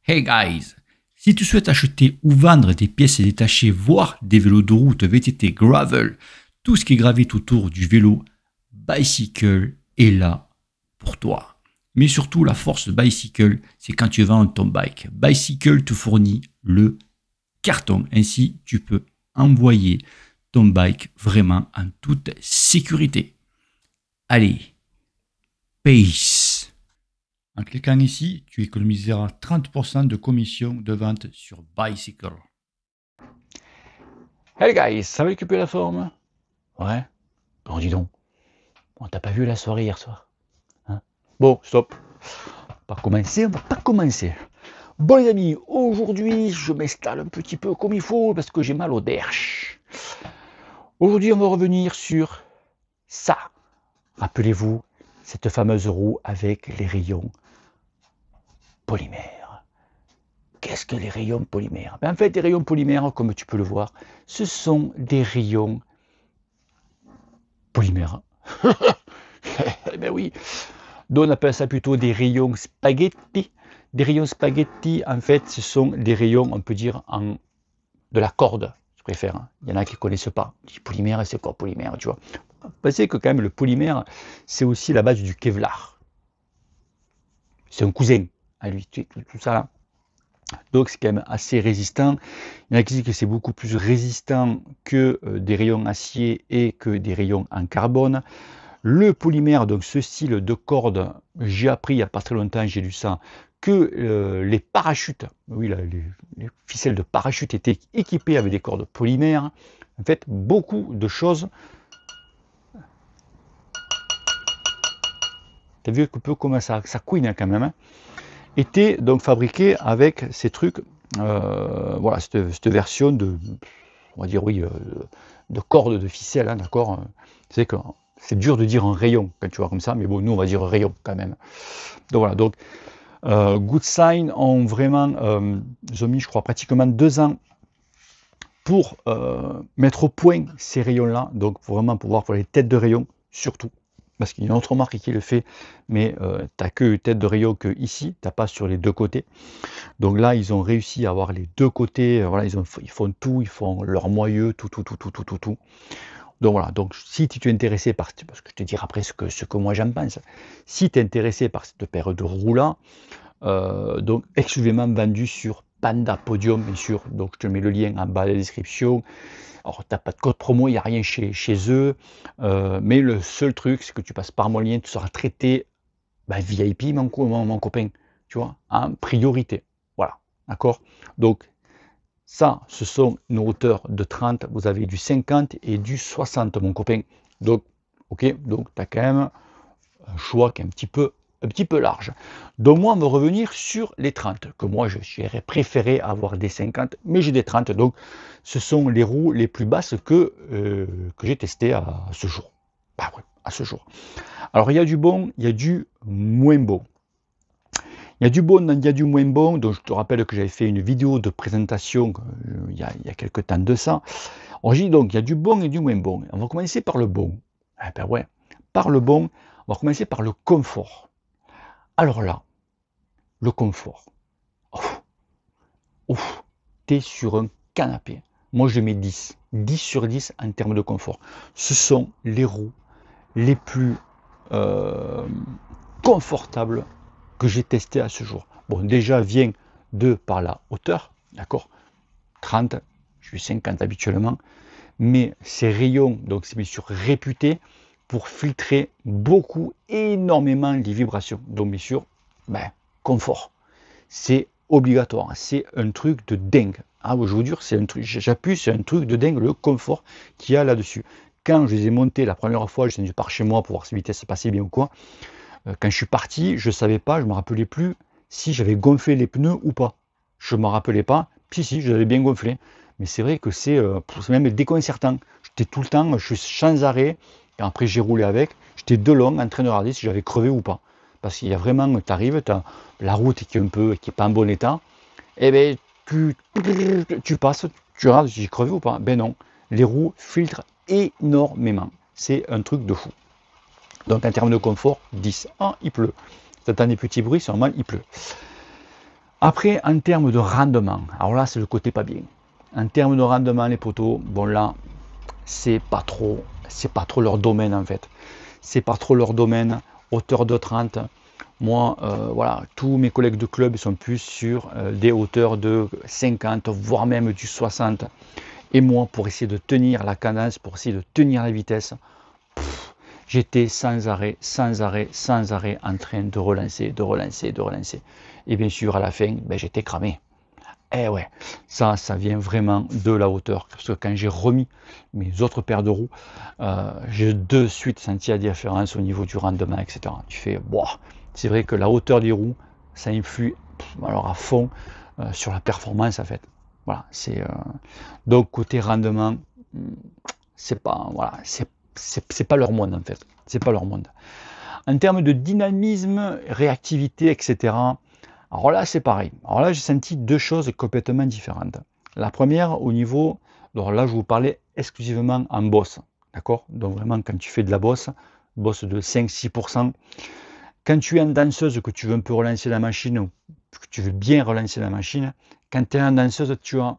Hey guys! Si tu souhaites acheter ou vendre des pièces détachées, voire des vélos de route, VTT, gravel, tout ce qui gravite autour du vélo, Bicycle est là pour toi. Mais surtout, la force de Bicycle, c'est quand tu vends ton bike. Bicycle te fournit le carton. Ainsi, tu peux envoyer ton bike vraiment en toute sécurité. Allez, peace! En cliquant ici, tu économiseras 30% de commission de vente sur Bicycle. Hey guys, ça va récupérer la forme? Ouais. Bon, dis donc. On t'a pas vu la soirée hier soir, hein? Bon, stop. On va pas commencer. Bon les amis, aujourd'hui je m'installe un petit peu comme il faut parce que j'ai mal au derche. Aujourd'hui on va revenir sur ça. Rappelez-vous, cette fameuse roue avec les rayons polymères. Qu'est-ce que les rayons polymères? En fait, les rayons polymères, comme tu peux le voir, ce sont des rayons polymères. Eh bien oui, donc on appelle ça plutôt des rayons spaghetti. Des rayons spaghetti, en fait, ce sont des rayons, on peut dire, de la corde, je préfère. Il y en a qui ne connaissent pas. Du polymère, c'est quoi polymère, tu vois? Pensez que quand même le polymère, c'est aussi la base du Kevlar. C'est un cousin à lui, tout ça là. Donc c'est quand même assez résistant. Il y en a qui disent que c'est beaucoup plus résistant que des rayons acier et que des rayons en carbone. Le polymère, donc ce style de corde, j'ai appris il n'y a pas très longtemps, j'ai lu ça, que les parachutes, oui, les ficelles de parachute étaient équipées avec des cordes polymères. En fait, beaucoup de choses. Tu as vu un peu comment ça couine quand même, hein, étaient donc fabriquées avec ces trucs, voilà, cette version de, on va dire, oui, de corde de ficelle, hein, d'accord. C'est que c'est dur de dire un rayon quand tu vois comme ça, mais bon, nous on va dire rayon quand même. Donc voilà, donc Good Sign ont vraiment, ils ont mis, je crois, pratiquement 2 ans pour mettre au point ces rayons-là, donc vraiment pour les têtes de rayon surtout. Parce qu'il y a une autre marque qui le fait, mais tu n'as que tête de rayon que ici, tu n'as pas sur les deux côtés. Donc là, ils ont réussi à avoir les deux côtés, voilà, ils font tout, ils font leur moyeu, tout. Donc voilà, donc si tu es intéressé par, parce que je te dirai après ce que moi j'en pense, si tu es intéressé par cette paire de roues-là, donc exclusivement vendu sur Panda Podium, bien sûr, donc je te mets le lien en bas de la description. Alors, tu n'as pas de code promo, il n'y a rien chez eux, mais le seul truc, c'est que tu passes par mon lien, tu seras traité VIP, mon copain, tu vois, en priorité. Voilà, d'accord? Donc, ça, ce sont nos hauteurs de 30, vous avez du 50 et du 60, mon copain. Donc, ok, donc tu as quand même un choix qui est un petit peu large. Donc moi, on va revenir sur les 30, que moi, j'aurais préféré avoir des 50, mais j'ai des 30. Donc, ce sont les roues les plus basses que j'ai testées à ce jour. Bah ouais, à ce jour. Alors, il y a du bon, il y a du moins bon. Il y a du bon, il y a du moins bon. Donc, je te rappelle que j'avais fait une vidéo de présentation il y a quelques temps de ça. On dit donc, il y a du bon et du moins bon. On va commencer par le bon. Eh ben ouais, par le bon, on va commencer par le confort. Alors là, le confort. Ouf, ouf, t'es sur un canapé. Moi, je mets 10. 10 sur 10 en termes de confort. Ce sont les roues les plus confortables que j'ai testées à ce jour. Bon, déjà, vient de par la hauteur, d'accord? 30, je suis 50 habituellement. Mais ces rayons, donc c'est bien sûr réputé pour filtrer beaucoup, énormément les vibrations. Donc bien sûr, confort. C'est obligatoire, c'est un truc de dingue. Ah, je vous jure, c'est un truc, j'appuie, c'est un truc de dingue, le confort qu'il y a là-dessus. Quand je les ai montés la première fois, je suis par chez moi pour voir si la vitesse passait bien ou quoi. Quand je suis parti, je ne savais pas, je ne me rappelais plus si j'avais gonflé les pneus ou pas. Je ne me rappelais pas. Si, je l'avais bien gonflé. Mais c'est vrai que c'est même déconcertant. J'étais tout le temps, je suis sans arrêt. Et après, j'ai roulé avec. J'étais de long en train de regarder si j'avais crevé ou pas. Parce qu'il y a vraiment, tu arrives, tu as la route qui est pas en bon état. Et bien, tu passes, tu regardes si j'ai crevé ou pas. Ben non, les roues filtrent énormément. C'est un truc de fou. Donc en termes de confort, 10. Ah, il pleut. Tu entends des petits bruits, c'est normal, il pleut. Après, en termes de rendement, alors là, c'est le côté pas bien. En termes de rendement, les poteaux, bon là, c'est pas trop leur domaine en fait. C'est pas trop leur domaine. Hauteur de 30. Moi, voilà, tous mes collègues de club sont plus sur des hauteurs de 50, voire même du 60. Et moi, pour essayer de tenir la cadence, pour essayer de tenir la vitesse, j'étais sans arrêt en train de relancer. Et bien sûr, à la fin, ben, j'étais cramé. Eh ouais, ça vient vraiment de la hauteur. Parce que quand j'ai remis mes autres paires de roues, j'ai de suite senti la différence au niveau du rendement, etc. Tu fais, boah, c'est vrai que la hauteur des roues, ça influe alors à fond sur la performance en fait. Voilà, c'est donc côté rendement, c'est pas voilà, c'est pas leur monde en fait. C'est pas leur monde. En termes de dynamisme, réactivité, etc. Alors là, c'est pareil. Alors là, j'ai senti deux choses complètement différentes. La première, au niveau, alors là, je vous parlais exclusivement en bosse, d'accord? Donc vraiment, quand tu fais de la bosse de 5-6%, quand tu es en danseuse, que tu veux un peu relancer la machine, ou que tu veux bien relancer la machine, quand tu es en danseuse, tu as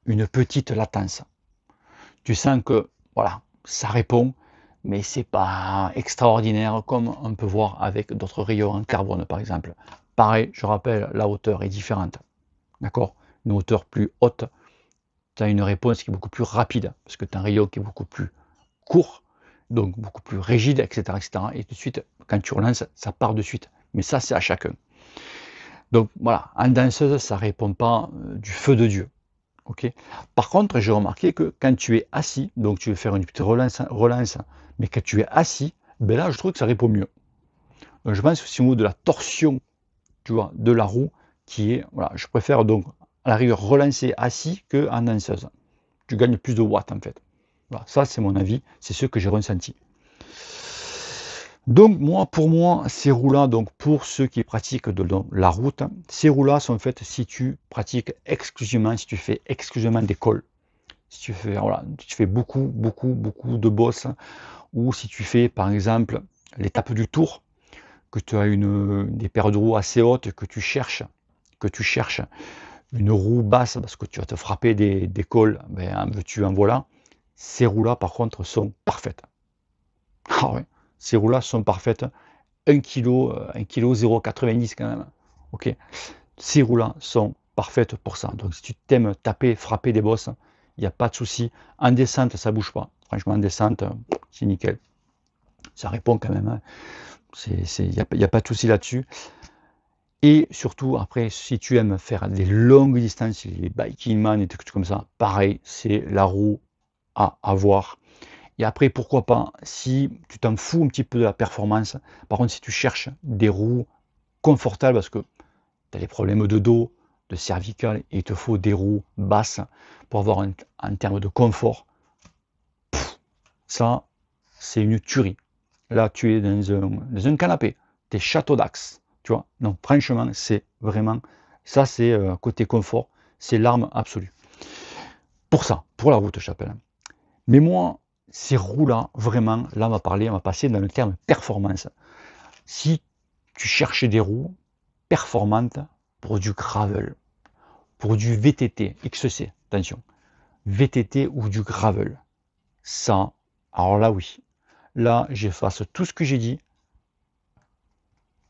une petite latence. Tu sens que, voilà, ça répond, mais c'est pas extraordinaire comme on peut voir avec d'autres rayons en carbone, par exemple. Pareil, je rappelle, la hauteur est différente. D'accord? Une hauteur plus haute, tu as une réponse qui est beaucoup plus rapide, parce que tu as un rayon qui est beaucoup plus court, donc beaucoup plus rigide, etc., etc. Et tout de suite, quand tu relances, ça part de suite. Mais ça, c'est à chacun. Donc voilà, en danseuse, ça ne répond pas du feu de Dieu. Okay. Par contre, j'ai remarqué que quand tu es assis, donc tu veux faire une petite relance, mais quand tu es assis, ben là, je trouve que ça répond mieux. Donc, je pense que c'est au niveau de la torsion, tu vois, de la roue qui est, voilà, je préfère donc à la rigueur relancer assis qu'en danseuse. Tu gagnes plus de watts en fait. Voilà, ça c'est mon avis, c'est ce que j'ai ressenti. Donc pour moi, ces roues-là, donc pour ceux qui pratiquent la route, ces roues-là sont faites si tu pratiques exclusivement, si tu fais exclusivement des cols, si tu fais, voilà, tu fais beaucoup de bosses, ou si tu fais par exemple l'étape du tour, que tu as des paires de roues assez hautes, que tu cherches une roue basse parce que tu vas te frapper des cols, ben, en veux-tu en voilà. Ces roues-là par contre sont parfaites. Ah ouais. Ces roues-là sont parfaites. 1 kg 0,90 quand même. Ok. Ces roues-là sont parfaites pour ça. Donc si tu t'aimes taper, frapper des bosses, il n'y a pas de souci. En descente, ça ne bouge pas. Franchement, en descente, c'est nickel. Ça répond quand même. Il n'y a pas de souci là-dessus. Et surtout, après, si tu aimes faire des longues distances, les biking man et tout comme ça, pareil, c'est la roue à avoir. Et après, pourquoi pas, si tu t'en fous un petit peu de la performance, par contre, si tu cherches des roues confortables, parce que tu as des problèmes de dos, de cervical, et il te faut des roues basses pour avoir en termes de confort, ça, c'est une tuerie. Là, tu es dans un canapé, tu es château d'axe, tu vois. Donc, franchement, c'est vraiment, ça, c'est côté confort, c'est l'arme absolue. Pour ça, pour la route, Chapelle. Mais moi, ces roues-là, vraiment, là, on va passer dans le terme performance. Si tu cherches des roues performantes pour du gravel, pour du VTT, XC, attention, VTT ou du gravel, ça, alors là, oui. Là, j'efface tout ce que j'ai dit.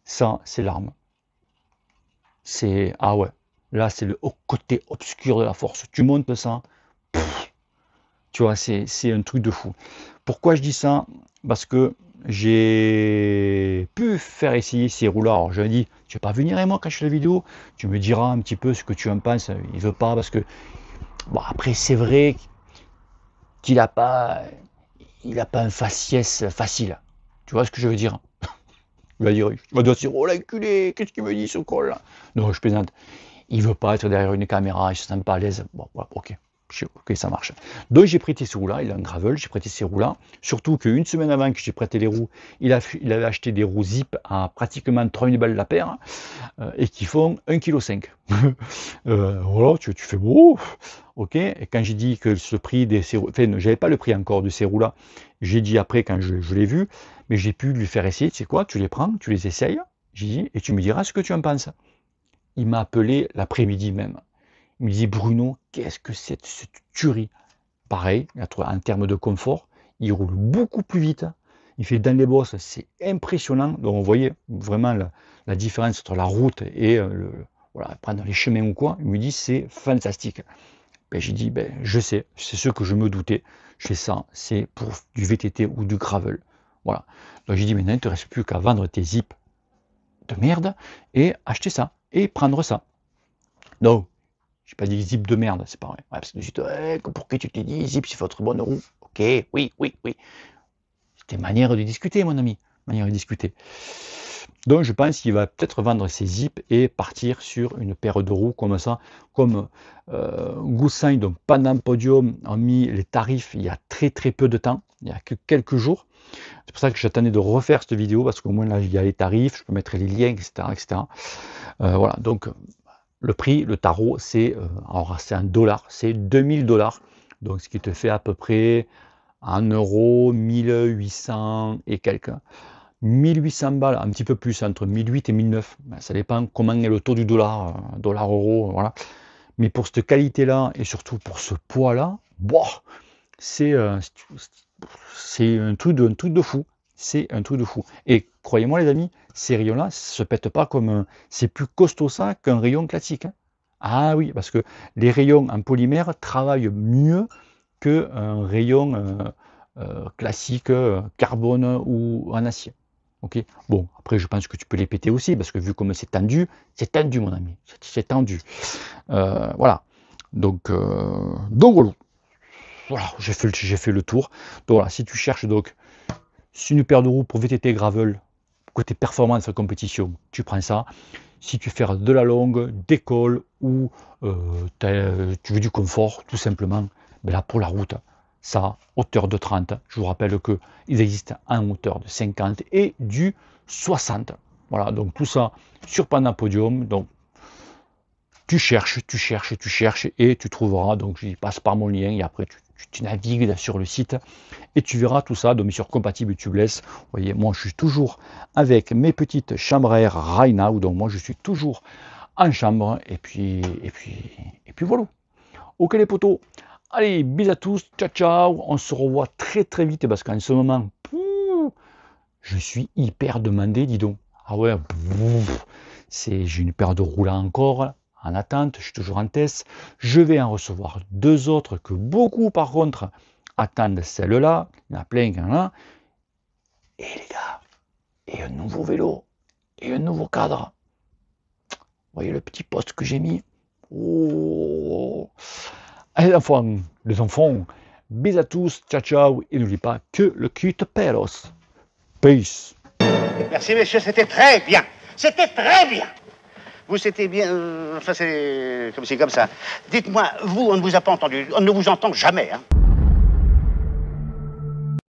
Ça, c'est l'arme. C'est, ah ouais, là, c'est le côté obscur de la force. Tu montes ça, tu vois, c'est un truc de fou. Pourquoi je dis ça? Parce que j'ai pu faire essayer ces roues-là. Alors, je me dis, tu ne vas pas venir et moi quand je fais la vidéo, tu me diras un petit peu ce que tu en penses. Il veut pas parce que, bon, après, c'est vrai qu'il n'a pas un faciès facile. Tu vois ce que je veux dire? Il va dire, oh l'enculé, qu'est-ce qu'il me dit ce col là? Non, je plaisante. Il veut pas être derrière une caméra, il se sent pas à l'aise. Bon, voilà, ok. Ok, ça marche. Donc j'ai prêté ces roues-là, il a un gravel, j'ai prêté ces roues-là. Surtout qu'une semaine avant que j'ai prêté les roues, il avait acheté des roues zip à pratiquement 3000 balles la paire et qui font 1,5 kg. Voilà, tu fais beau. Ok, et quand j'ai dit que ce prix de ces roues, enfin, j'avais pas le prix encore de ces roues-là, j'ai dit après quand je l'ai vu, mais j'ai pu lui faire essayer, tu sais quoi, tu les prends, tu les essayes, j'ai dit, et tu me diras ce que tu en penses. il m'a appelé l'après-midi même. Il me dit, Bruno, qu'est-ce que c'est cette tuerie? Pareil, en termes de confort, il roule beaucoup plus vite. Il fait dans les bosses, c'est impressionnant. Donc on voyait vraiment la différence entre la route et voilà, prendre les chemins ou quoi. Il me dit, c'est fantastique. Ben, j'ai dit, ben, je sais, c'est ce que je me doutais. Je fais ça, c'est pour du VTT ou du gravel. Voilà. Donc j'ai dit, maintenant, il ne te reste plus qu'à vendre tes zips de merde et acheter ça et prendre ça. Donc, j'ai pas dit zip de merde, c'est pas vrai. Ouais, parce que je dis, ouais, pour qui tu te dis, zip, c'est votre bonne roue. Ok, oui, oui, oui. C'était manière de discuter, mon ami. Manière de discuter. Donc, je pense qu'il va peut-être vendre ses zips et partir sur une paire de roues comme ça. Comme Goussain, donc Panam Podium, a mis les tarifs il y a très très peu de temps. Il n'y a que quelques jours. C'est pour ça que j'attendais de refaire cette vidéo parce qu'au moins là, il y a les tarifs, je peux mettre les liens, etc. etc. Voilà, donc le prix, le tarot, c'est $1, c'est 2000 $. Donc ce qui te fait à peu près 1 euro, 1800 et quelques. 1800 balles, un petit peu plus, entre 1008 et 1009. Ça dépend comment est le taux du dollar, dollar-euro, voilà. Mais pour cette qualité-là, et surtout pour ce poids-là, c'est un truc de fou. C'est un truc de fou. Et croyez-moi les amis, ces rayons-là, se pètent pas comme... c'est plus costaud ça qu'un rayon classique. Hein. Ah oui, parce que les rayons en polymère travaillent mieux qu'un rayon classique, carbone ou en acier. Ok. Bon, après je pense que tu peux les péter aussi, parce que vu comme c'est tendu mon ami. C'est tendu. Voilà. Donc voilà. Voilà, j'ai fait le tour. Donc voilà, si tu cherches donc une paire de roues pour VTT gravel, côté performance compétition, tu prends ça. Si tu veux faire de la longue, d'école ou tu veux du confort, tout simplement, ben là pour la route, ça, hauteur de 30. Je vous rappelle qu'ils existent en hauteur de 50 et du 60. Voilà, donc tout ça sur Panam Podium. Donc tu cherches et tu trouveras. Donc je passe par mon lien et après tu navigues sur le site et tu verras tout ça. Donc sur compatible tubeless. Vous voyez, moi je suis toujours avec mes petites chambres à air Rheinau. Donc moi je suis toujours en chambre et puis voilà. Ok les potos. Allez, bisous à tous, ciao ciao. On se revoit très très vite parce qu'en ce moment, je suis hyper demandé, dis donc. Ah ouais, j'ai une paire de roulants encore en attente, je suis toujours en test. Je vais en recevoir 2 autres que beaucoup par contre attendent celle-là. Il y en a plein qui en ont. Et les gars, et un nouveau vélo, et un nouveau cadre. Vous voyez le petit poste que j'ai mis. Oh. Allez les enfants, bisous à tous, ciao ciao, et n'oubliez pas que le cul te pelos. Peace. Merci messieurs, c'était très bien. C'était très bien. Vous, c'était bien... enfin, c'est comme ça. Dites-moi, vous, on ne vous a pas entendu. On ne vous entend jamais, hein.